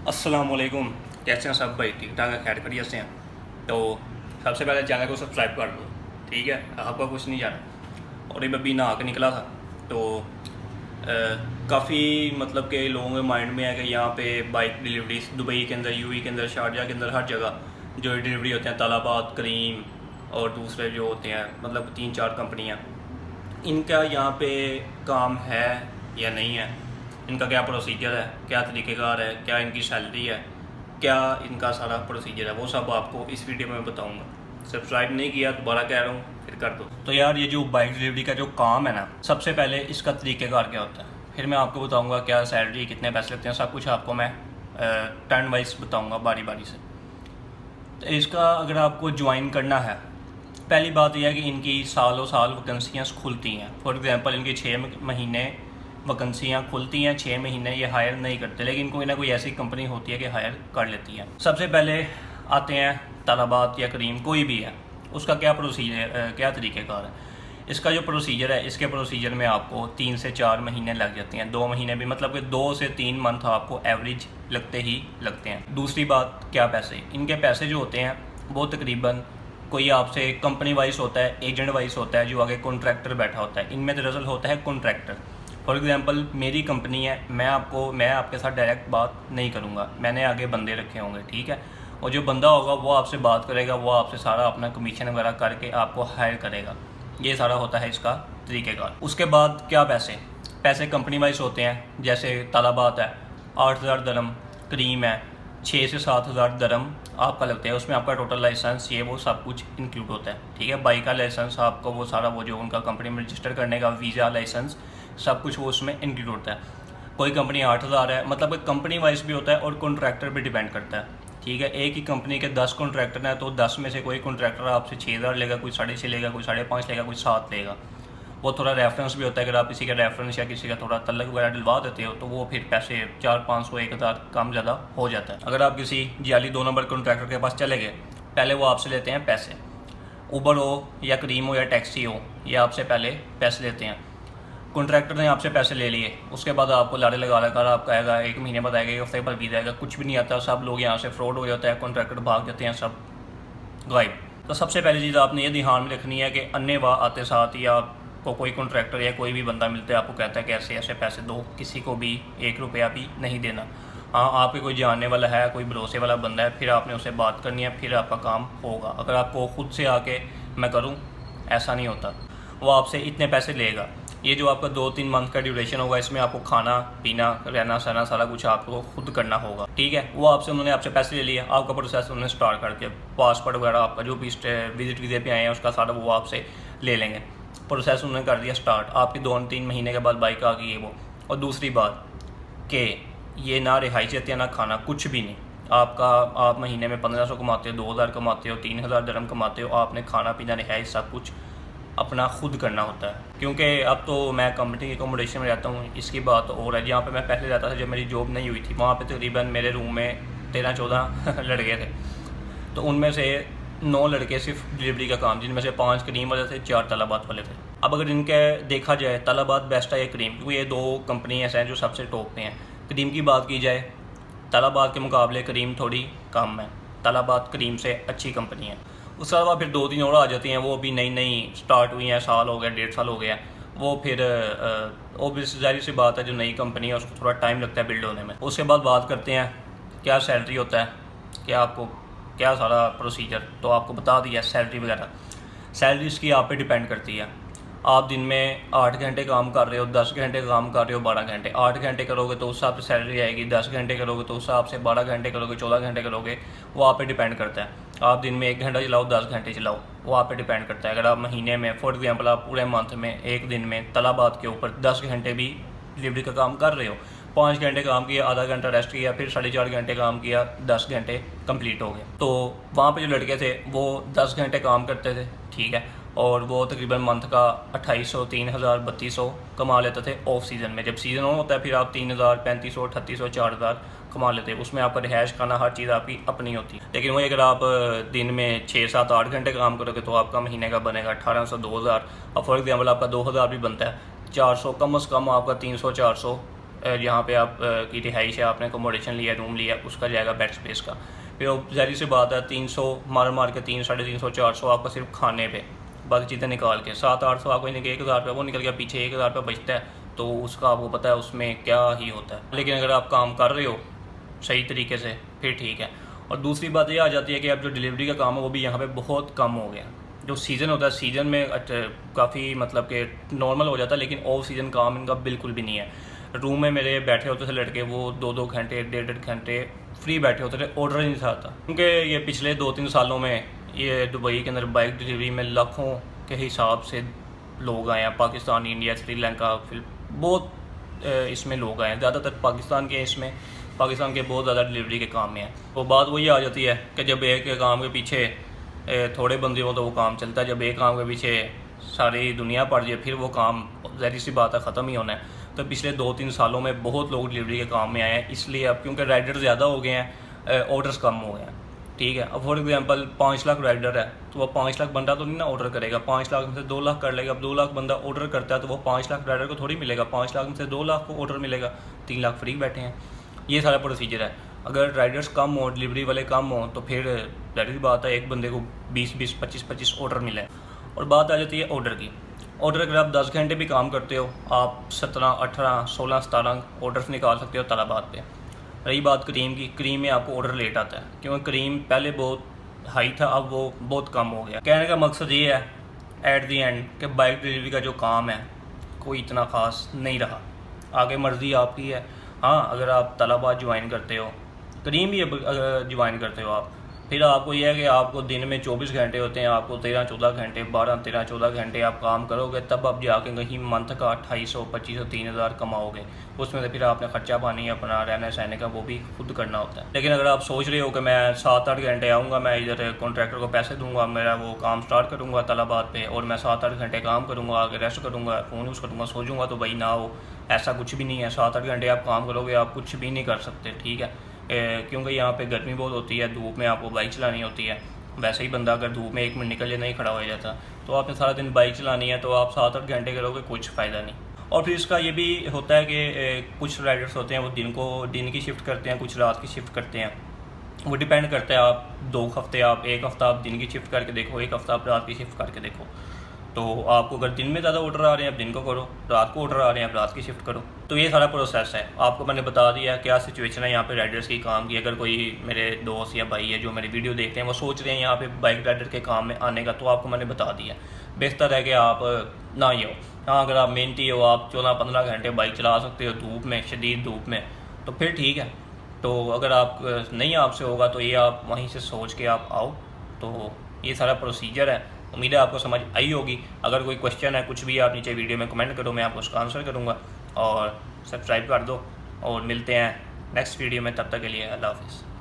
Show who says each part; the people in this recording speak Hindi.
Speaker 1: अस्सलामुअलैकुम। कैसे हैं सब भाई? ठीक ठाक है, खैर खैरियत से हैं। तो सबसे पहले चैनल को सब्सक्राइब कर दो, ठीक है। आपका कुछ नहीं जाना। और ये अभी नहा के निकला था तो काफ़ी मतलब कि लोगों के माइंड में है कि यहाँ पे बाइक डिलीवरी दुबई के अंदर, यूएई के अंदर, शारजा के अंदर, हर जगह जो डिलीवरी होते हैं, तलाबात, करीम और दूसरे जो होते हैं, मतलब 3-4 कंपनियाँ, इनका यहाँ पे काम है या नहीं है, इनका क्या प्रोसीजर है, क्या तरीक़ेकार है, क्या इनकी सैलरी है, क्या इनका सारा प्रोसीजर है, वो सब आपको इस वीडियो में बताऊंगा। सब्सक्राइब नहीं किया दोबारा कह रहा हूँ, फिर कर दो। तो यार ये जो बाइक डिलीवरी का जो काम है ना, सबसे पहले इसका तरीक़ेकार क्या होता है, फिर मैं आपको बताऊँगा क्या सैलरी, कितने पैसे लगते हैं, सब कुछ आपको मैं टर्न वाइज बताऊँगा बारी बारी से। तो इसका अगर आपको ज्वाइन करना है, पहली बात यह है कि इनकी सालों साल वैकेंसियाँ खुलती हैं। फॉर एग्ज़ाम्पल इनकी 6 महीने वैकेंसियाँ खुलती हैं, 6 महीने ये हायर नहीं करते, लेकिन कोई ना कोई ऐसी कंपनी होती है कि हायर कर लेती है। सबसे पहले आते हैं तलबात या करीम, कोई भी है, उसका क्या प्रोसीजर, क्या तरीक़ेकार है। इसका जो प्रोसीजर है, इसके प्रोसीजर में आपको 3 से 4 महीने लग जाते हैं, 2 महीने भी, मतलब कि 2 से 3 मंथ आपको एवरेज लगते ही लगते हैं। दूसरी बात, क्या पैसे, इनके पैसे जो होते हैं वो तकरीबन कोई आपसे कंपनी वाइज होता है, एजेंट वाइज होता है, जो आगे कॉन्ट्रैक्टर बैठा होता है। इनमें दरअसल होता है कॉन्ट्रैक्टर। फॉर एग्ज़ाम्पल मेरी कंपनी है, मैं आपके साथ डायरेक्ट बात नहीं करूँगा, मैंने आगे बंदे रखे होंगे, ठीक है। और जो बंदा होगा वो आपसे बात करेगा, वो आपसे सारा अपना कमीशन वगैरह करके आपको हायर करेगा। ये सारा होता है इसका तरीक़ेकार। उसके बाद क्या पैसे कंपनी वाइज होते हैं। जैसे तलबात है 8,000 दरम, करीम है 6 से 7,000 दरम आपका लगता है। उसमें आपका टोटल लाइसेंस, ये वो सब कुछ इंक्लूड होता है, ठीक है। बाइक का लाइसेंस आपको, वो सारा वो जो उनका कंपनी में रजिस्टर करने का वीज़ा, लाइसेंस, सब कुछ वो उसमें इंक्लूड होता है। कोई कंपनी 8,000 है, मतलब कंपनी वाइज भी होता है और कॉन्ट्रैक्टर पे डिपेंड करता है, ठीक है। एक ही कंपनी के 10 कॉन्ट्रैक्टर हैं तो 10 में से कोई कॉन्ट्रैक्टर आपसे 6,000 लेगा, कोई 6.5 लेगा, कोई 5.5 लेगा, कोई 7 लेगा। वो थोड़ा रेफरेंस भी होता है, अगर आप किसी का रेफरेंस या किसी का थोड़ा तल्लक वगैरह डलवा देते हो तो वो फिर पैसे 400-500 1,000 कम ज़्यादा हो जाता है। अगर आप किसी जाली 2 नंबर कॉन्ट्रैक्टर के पास चले गए, पहले वो आपसे लेते हैं पैसे। उबर हो या करीम हो या टैक्सी हो, ये आपसे पहले पैसे लेते हैं। कॉन्ट्रैक्टर ने आपसे पैसे ले लिए, उसके बाद आपको लारे लगा कर आपका आएगा, 1 महीने बाद आएगा, 1 हफ्ते बाद बीत जाएगा, कुछ भी नहीं आता। सब लोग यहाँ से फ्रॉड हो जाता है, कॉन्ट्रैक्टर भाग जाते हैं, सब गायब। तो सबसे पहली चीज़ आपने ये ध्यान में रखनी है कि अन्य वाह आते साथ या आपको कोई कॉन्ट्रैक्टर या कोई भी बंदा मिलता है, आपको कहता है कि ऐसे ऐसे पैसे दो, किसी को भी 1 रुपया भी नहीं देना। हाँ, आपके कोई जानने वाला है, कोई भरोसे वाला बंदा है, फिर आपने उससे बात करनी है, फिर आपका काम होगा। अगर आपको खुद से आके मैं करूँ, ऐसा नहीं होता। वो आपसे इतने पैसे लेगा। ये जो आपका 2-3 मंथ का ड्यूरेशन होगा, इसमें आपको खाना पीना, रहना सहना, सारा कुछ आपको खुद करना होगा, ठीक है। वो उन्होंने आपसे पैसे ले लिया, आपका प्रोसेस उन्होंने स्टार्ट कर दिया। पासपोर्ट वगैरह आपका जो भी विजिट वीज़े पे आए हैं उसका सारा वो आपसे ले लेंगे। प्रोसेस उन्होंने कर दिया स्टार्ट, आपकी 2-3 महीने के बाद बाइक आ गई है वो। और दूसरी बात कि ये ना रिहाई देते हैं ना खाना, कुछ भी नहीं। आप महीने में 1500 कमाते हो, 2,000 कमाते हो, 3,000 दरम कमाते हो, आपने खाना पीना रिहाई सब कुछ अपना खुद करना होता है। क्योंकि अब तो मैं कंपनी की अकोमोडेशन में रहता हूँ, इसकी बात और है। जहाँ पे मैं पहले रहता था, जब मेरी जॉब नहीं हुई थी, वहाँ पे तकरीबन मेरे रूम में 13-14 लड़के थे। तो उनमें से 9 लड़के सिर्फ डिलीवरी का काम, जिनमें से 5 करीम वाले थे, 4 तलबात वाले थे। अब अगर इनके देखा जाए, तलबात बेस्ट है या करीम, क्योंकि ये 2 कंपनी ऐसे हैं जो सबसे टॉप पे हैं। करीम की बात की जाए, तलबात के मुकाबले करीम थोड़ी कम है, तलबात करीम से अच्छी कंपनी है। उसके अलावा फिर 2-3 और आ जाती हैं, वो भी नई स्टार्ट हुई हैं, साल हो गया, 1.5 साल हो गया। वो फिर ओबियस जाहिर सी बात है, जो नई कंपनी है उसको थोड़ा टाइम लगता है बिल्ड होने में। उसके बाद बात करते हैं क्या सैलरी होता है, क्या आपको क्या सारा प्रोसीजर, तो आपको बता दिया सैलरी वगैरह। सैलरी इसकी आप पे डिपेंड करती है। आप दिन में 8 घंटे काम कर रहे हो, 10 घंटे काम कर रहे हो, 12 घंटे, 8 घंटे करोगे तो उस हिसाब से सैलरी आएगी, 10 घंटे करोगे तो उस हिसाब से, 12 घंटे करोगे, 14 घंटे करोगे, वो आप पे डिपेंड करता है। आप दिन में 1 घंटा चलाओ, 10 घंटे चलाओ, वो आप पे डिपेंड करता है। अगर आप महीने में, फॉर एग्जांपल आप पूरे मंथ में एक दिन में तलबात के ऊपर 10 घंटे भी डिलीवरी का काम कर रहे हो, 5 घंटे काम किया, आधा घंटा रेस्ट किया, फिर 4.5 घंटे काम किया, 10 घंटे कंप्लीट हो गए। तो वहाँ पे जो लड़के थे वो 10 घंटे काम करते थे, ठीक है, और वो तकरीबन मंथ का 2,800, 3,000, 3,200 कमा लेते थे ऑफ सीज़न में। जब सीज़न ऑन होता है फिर आप 3,000, 3,500, 3,800, 4,000 कमा लेते हैं। उसमें आपका रिहाइश खाना हर चीज़ आपकी अपनी होती है। लेकिन वही अगर आप दिन में 6, 7, 8 घंटे काम करोगे तो आपका महीने का बनेगा 1,800, 2,000। अब फॉर एग्जाम्पल आपका 2,000 भी बनता है, 400 कम से कम आपका 300, 400 जहाँ पे आप की रिहाइश है, आपने अकोमोडेशन लिया, रूम लिया, उसका जाएगा बेड स्पेस का। फिर ज़ाहिर सी बात है 300 मार के 300, 350, 400 आपका सिर्फ खाने पे, बाकी चीज़ें निकाल के 700-800 आपको 1,000 रुपये वो निकल गया, पीछे 1,000 रुपये बचता है, तो उसका आपको पता है उसमें क्या ही होता है। लेकिन अगर आप काम कर रहे हो सही तरीके से फिर ठीक है। और दूसरी बात ये आ जाती है कि अब जो डिलीवरी का काम है वो भी यहाँ पे बहुत कम हो गया। जो सीज़न होता है, सीज़न में काफ़ी मतलब कि नॉर्मल हो जाता है, लेकिन ऑफ सीज़न काम इनका बिल्कुल भी नहीं है। रूम में मेरे बैठे होते थे लड़के, वो 2-2 घंटे 1.5 घंटे फ्री बैठे होते थे, ऑर्डर ही नहीं आता। क्योंकि ये पिछले 2-3 सालों में ये दुबई के अंदर बाइक डिलीवरी में लाखों के हिसाब से लोग आए हैं, पाकिस्तान, इंडिया, श्रीलंका, फिर बहुत इसमें लोग आए हैं, ज़्यादातर पाकिस्तान के, इसमें पाकिस्तान के बहुत ज़्यादा डिलीवरी के काम में है। तो बात वही आ जाती है कि जब एक काम के पीछे थोड़े बंदे हों तो वो काम चलता है, जब एक काम के पीछे सारी दुनिया पड़ जाए फिर वो काम ज़ाहिर सी बात है ख़त्म ही होना है। तो पिछले 2-3 सालों में बहुत लोग डिलीवरी के काम में आए हैं, इसलिए अब क्योंकि राइडर ज़्यादा हो गए हैं, ऑर्डर्स कम हो गए हैं। ठीक है, अब फॉर एग्जांपल 5 लाख राइडर है तो वो 5 लाख बंदा तो नहीं ना ऑर्डर करेगा, 5 लाख में से 2 लाख कर लेगा। अब 2 लाख बंदा ऑर्डर करता है तो वो 5 लाख राइडर को थोड़ी मिलेगा, 5 लाख में से 2 लाख को ऑर्डर मिलेगा, 3 लाख फ्री बैठे हैं। ये सारा प्रोसीजर है। अगर राइडर्स कम हो, डिलीवरी वाले कम हो, तो फिर ज़ाहिर बात है एक बंदे को 20-20, 25-25 ऑर्डर मिले। और बात आ जाती है ऑर्डर की। ऑर्डर अगर आप 10 घंटे भी काम करते हो, आप 17, 18, 16, 17 ऑर्डर्स निकाल सकते हो तलबात पे। रही बात क्रीम की, क्रीम में आपको ऑर्डर लेट आता है, क्योंकि क्रीम पहले बहुत हाई था, अब वो बहुत कम हो गया। कहने का मकसद ये है एट दी एंड कि बाइक डिलीवरी का जो काम है कोई इतना ख़ास नहीं रहा। आगे मर्ज़ी आपकी है। हाँ, अगर आप तलबा ज्वाइन करते हो, करीम भी अगर ज्वाइन करते हो आप, फिर आपको यह है कि आपको दिन में 24 घंटे होते हैं, आपको 13-14 घंटे, 12-13-14 घंटे आप काम करोगे, तब आप जाके कहीं मंथ का 2,500, 2,500, 3,000 कमाओगे। उसमें से फिर आपने खर्चा पानी अपना रहने सहने का वो भी खुद करना होता है। लेकिन अगर आप सोच रहे हो कि मैं 7-8 घंटे आऊँगा, मैं इधर कॉन्ट्रैक्टर को पैसे दूँगा, मेरा वो काम स्टार्ट करूँगा तलबात पे, और मैं 7-8 घंटे काम करूँगा, आगे रेस्ट करूँगा, फ़ोन यूज़ करूँगा, सो जाऊँगा, तो भाई ना हो, ऐसा कुछ भी नहीं है। 7-8 घंटे आप काम करोगे, आप कुछ भी नहीं कर सकते। ठीक है, क्योंकि यहाँ पे गर्मी बहुत होती है, धूप में आपको बाइक चलानी होती है। वैसे ही बंदा अगर धूप में 1 मिनट निकल जाए नहीं खड़ा हो जाता, तो आपने सारा दिन बाइक चलानी है, तो आप 7-8 घंटे करोगे, कुछ फ़ायदा नहीं। और फिर इसका ये भी होता है कि कुछ राइडर्स होते हैं वो दिन की शिफ्ट करते हैं, कुछ रात की शिफ्ट करते हैं। वो डिपेंड करता है, आप 2 हफ्ते, आप 1 हफ़्ता आप दिन की शिफ्ट करके देखो, 1 हफ़्ता आप रात की शिफ्ट करके देखो। तो आपको अगर दिन में ज़्यादा ऑर्डर आ रहे हैं आप दिन को करो, रात को ऑर्डर आ रहे हैं आप रात की शिफ्ट करो। तो ये सारा प्रोसेस है, आपको मैंने बता दिया क्या सिचुएशन है यहाँ पे राइडर्स की काम की। अगर कोई मेरे दोस्त या भाई है जो मेरी वीडियो देखते हैं, वो सोच रहे हैं यहाँ पे बाइक राइडर के काम में आने का, तो आपको मैंने बता दिया। बेहतर है कि आप ना ही हो। हाँ, अगर आप मेहनती हो, आप 14-15 घंटे बाइक चला सकते हो धूप में, शदीद धूप में, तो फिर ठीक है। तो अगर आप नहीं आपसे होगा तो ये आप वहीं से सोच के आप आओ। तो ये सारा प्रोसीजर है। उम्मीद है आपको समझ आई होगी। अगर कोई क्वेश्चन है, कुछ भी, आप नीचे वीडियो में कमेंट करो, मैं आपको उसका आंसर करूँगा। और सब्सक्राइब कर दो, और मिलते हैं नेक्स्ट वीडियो में। तब तक के लिए अल्लाह हाफ़िज़।